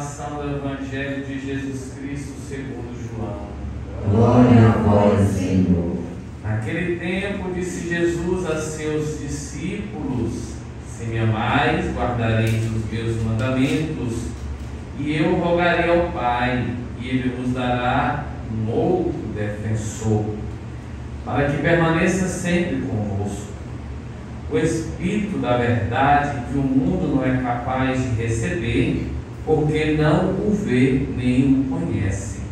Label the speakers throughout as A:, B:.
A: proclamação do Evangelho de Jesus Cristo segundo João.
B: Glória a vós, Senhor.
A: Naquele tempo disse Jesus a seus discípulos: se me amais, guardareis os meus mandamentos, e eu rogarei ao Pai, e Ele vos dará um outro defensor, para que permaneça sempre convosco. O Espírito da verdade, que o mundo não é capaz de receber, porque não o vê nem o conhece.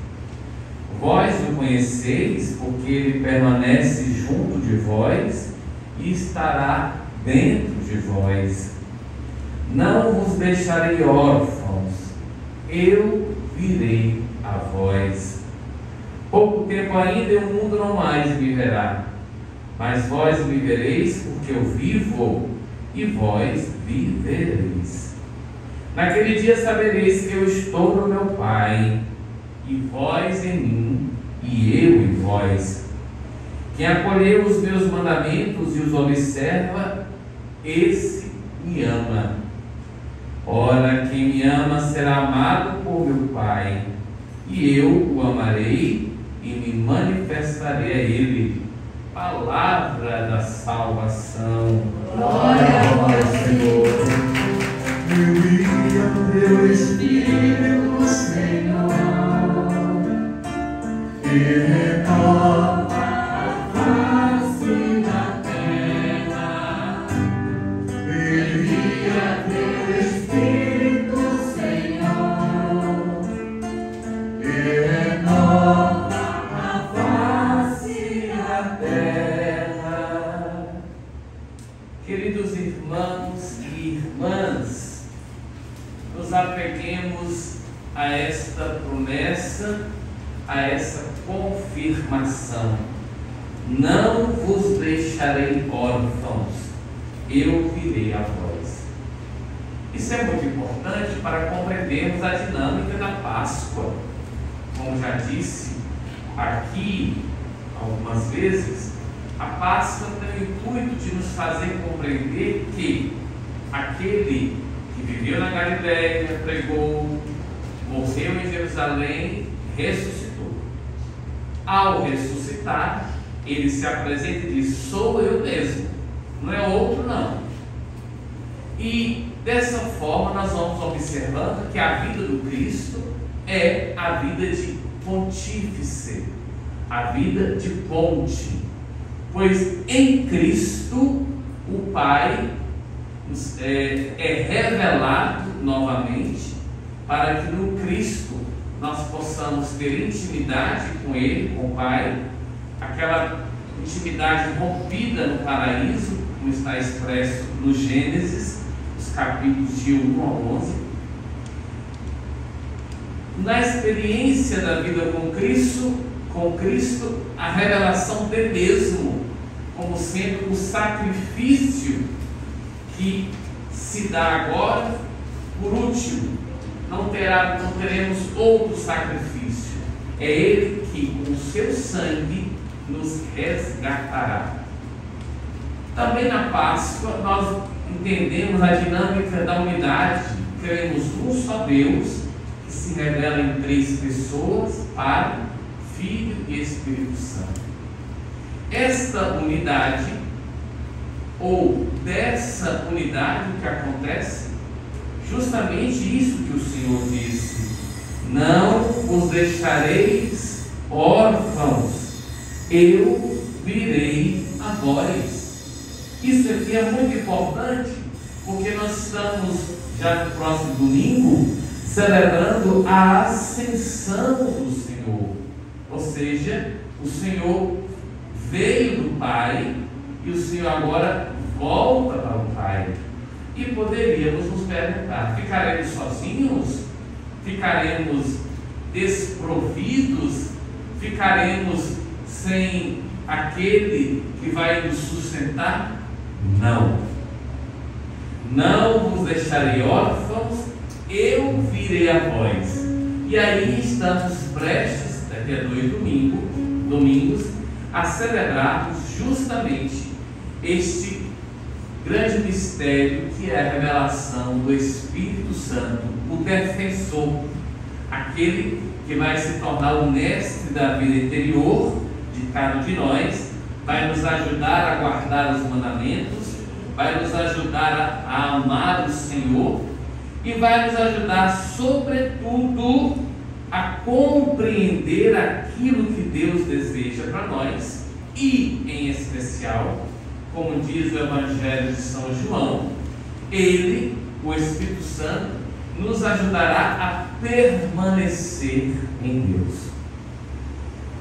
A: Vós o conheceis, porque ele permanece junto de vós e estará dentro de vós. Não vos deixarei órfãos, eu virei a vós. Pouco tempo ainda e o mundo não mais me verá, mas vós me vereis, porque eu vivo, e vós vivereis. Naquele dia sabereis que eu estou no meu Pai, e vós em mim, e eu em vós. Quem acolheu os meus mandamentos e os observa, esse me ama. Ora, quem me ama será amado por meu Pai, e eu o amarei e me manifestarei a ele. Palavra da salvação.
B: Glória a vós, Senhor.
C: Envia teu Espírito, Senhor, e renova a face da terra. Envia teu Espírito, Senhor, e renova a face da terra.
A: Queridos irmãos e irmãs, nos apeguemos a esta promessa, a essa confirmação: não vos deixarei órfãos, eu virei a vós. Isso é muito importante para compreendermos a dinâmica da Páscoa. Como já disse aqui algumas vezes, a Páscoa tem o intuito de nos fazer compreender que aquele que viveu na Galileia, pregou, morreu em Jerusalém, ressuscitou. Ao ressuscitar, ele se apresenta e diz: sou eu mesmo, não é outro não. E dessa forma nós vamos observando que a vida do Cristo é a vida de pontífice, a vida de ponte, pois em Cristo o Pai é revelado novamente, para que no Cristo nós possamos ter intimidade com Ele, com o Pai, aquela intimidade rompida no paraíso, como está expresso no Gênesis, os capítulos de 1 a 11. Na experiência da vida com Cristo, a revelação dele mesmo, como sendo o sacrifício que se dá agora, por último. Não teremos outro sacrifício. É Ele que, com o seu sangue, nos resgatará. Também na Páscoa, nós entendemos a dinâmica da unidade. Cremos num só Deus, que se revela em 3 pessoas: Pai, Filho e Espírito Santo. Esta unidade, ou dessa unidade, o que acontece? Justamente isso que o Senhor disse: não vos deixareis órfãos, eu virei a vós. Isso aqui é muito importante, porque nós estamos já no próximo domingo celebrando a ascensão do Senhor. Ou seja, o Senhor veio do Pai e o Senhor agora volta para o Pai. E poderíamos nos perguntar: ficaremos sozinhos? Ficaremos desprovidos? Ficaremos sem aquele que vai nos sustentar? Não. Não vos deixarei órfãos, eu virei a vós. E aí estamos prestes, daqui a 2 domingos, a celebrarmos justamente este grande mistério que é a revelação do Espírito Santo, o defensor, aquele que vai se tornar o mestre da vida interior de cada um de nós, vai nos ajudar a guardar os mandamentos, vai nos ajudar a amar o Senhor e vai nos ajudar, sobretudo, a compreender aquilo que Deus deseja para nós e, em especial, como diz o Evangelho de São João, Ele, o Espírito Santo, nos ajudará a permanecer em Deus.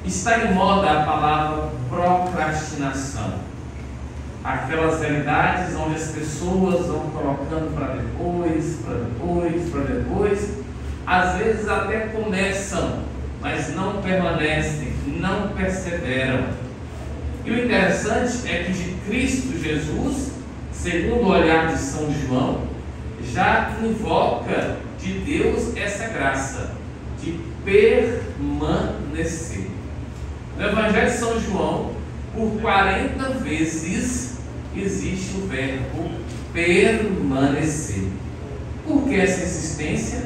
A: Está em moda a palavra procrastinação. Aquelas realidades onde as pessoas vão colocando para depois, às vezes até começam, mas não permanecem, não perseveram. E o interessante é que de Cristo Jesus, segundo o olhar de São João, já invoca de Deus essa graça de permanecer. No Evangelho de São João, por 40 vezes existe o verbo permanecer. Por que essa insistência?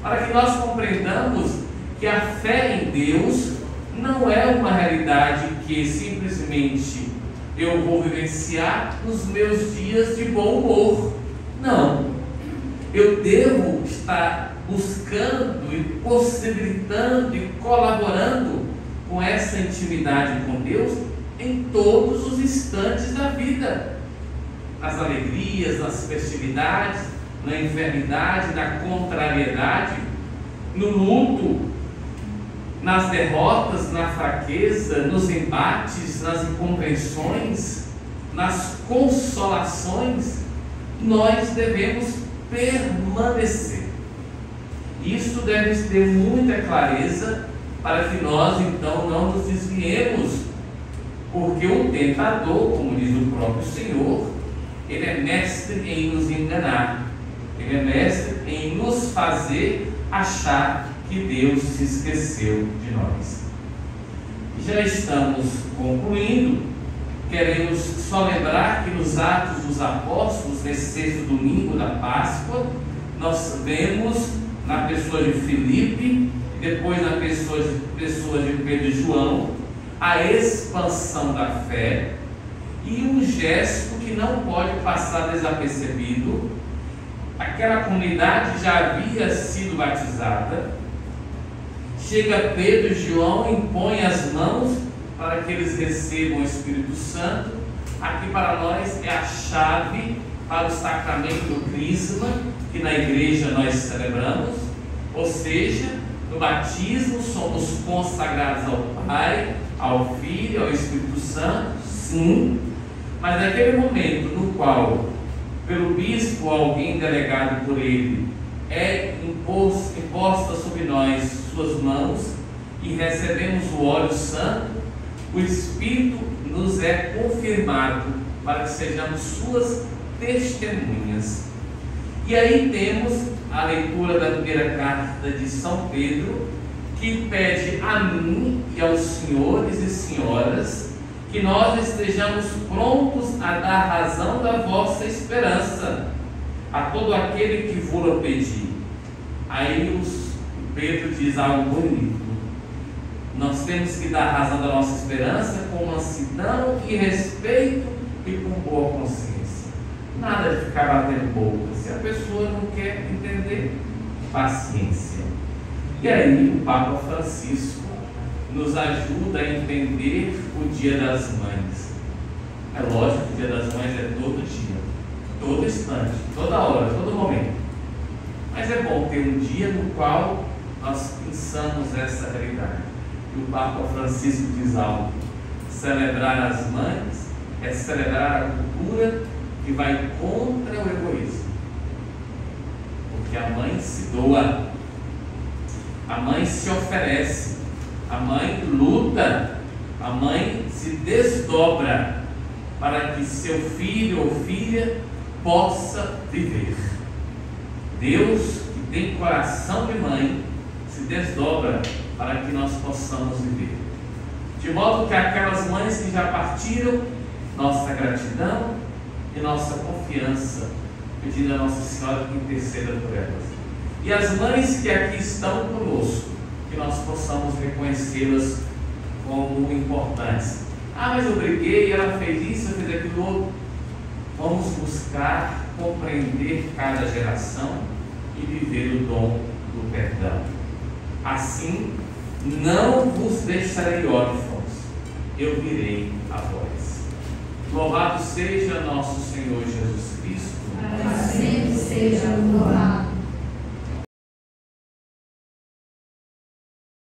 A: Para que nós compreendamos que a fé em Deus não é uma realidade que simplesmente eu vou vivenciar nos meus dias de bom humor. Não. Eu devo estar buscando e possibilitando e colaborando com essa intimidade com Deus em todos os instantes da vida. Nas alegrias, nas festividades, na enfermidade, na contrariedade, no luto, nas derrotas, na fraqueza, nos embates, nas incompreensões, nas consolações, nós devemos permanecer. Isso deve ter muita clareza para que nós então não nos desviemos, porque o tentador, como diz o próprio Senhor, ele é mestre em nos enganar, ele é mestre em nos fazer achar que Deus se esqueceu de nós. Já estamos concluindo. Queremos só lembrar que nos Atos dos Apóstolos, nesse sexto domingo da Páscoa, nós vemos na pessoa de Filipe, depois na pessoa de Pedro e João, a expansão da fé e um gesto que não pode passar desapercebido. Aquela comunidade já havia sido batizada. Chega Pedro e João, impõe as mãos para que eles recebam o Espírito Santo. Aqui para nós é a chave para o sacramento do crisma, que na igreja nós celebramos. Ou seja, no batismo somos consagrados ao Pai, ao Filho, ao Espírito Santo, sim, mas naquele momento no qual, pelo bispo ou alguém delegado por ele, é imposta sobre nós suas mãos e recebemos o óleo santo, o Espírito nos é confirmado para que sejamos suas testemunhas. E aí temos a leitura da primeira carta de São Pedro, que pede a mim e aos senhores e senhoras que nós estejamos prontos a dar razão da vossa esperança a todo aquele que vos pedir. Aí Pedro diz algo bonito. Nós temos que dar razão da nossa esperança com mansidão e respeito e com boa consciência. Nada de ficar batendo boca. Se a pessoa não quer entender, paciência. E aí o Papa Francisco nos ajuda a entender o Dia das Mães. É lógico que o Dia das Mães é todo dia, todo instante, toda hora, todo momento. Mas é bom ter um dia no qual nós pensamos essa realidade. E o Papa Francisco diz algo: celebrar as mães é celebrar a cultura que vai contra o egoísmo. Porque a mãe se doa, a mãe se oferece, a mãe luta, a mãe se desdobra para que seu filho ou filha possa viver. Deus, que tem coração de mãe, se desdobra para que nós possamos viver. De modo que aquelas mães que já partiram, nossa gratidão, e nossa confiança, pedindo a Nossa Senhora que interceda por elas. E as mães que aqui estão conosco, que nós possamos reconhecê-las como importantes. Ah, mas eu briguei, ela fez isso, eu fiz aquilo outro. Vamos buscar compreender cada geração e viver o dom do perdão. Assim, não vos deixarei órfãos, eu virei a vós. Louvado seja nosso Senhor Jesus Cristo.
D: Para sempre seja louvado.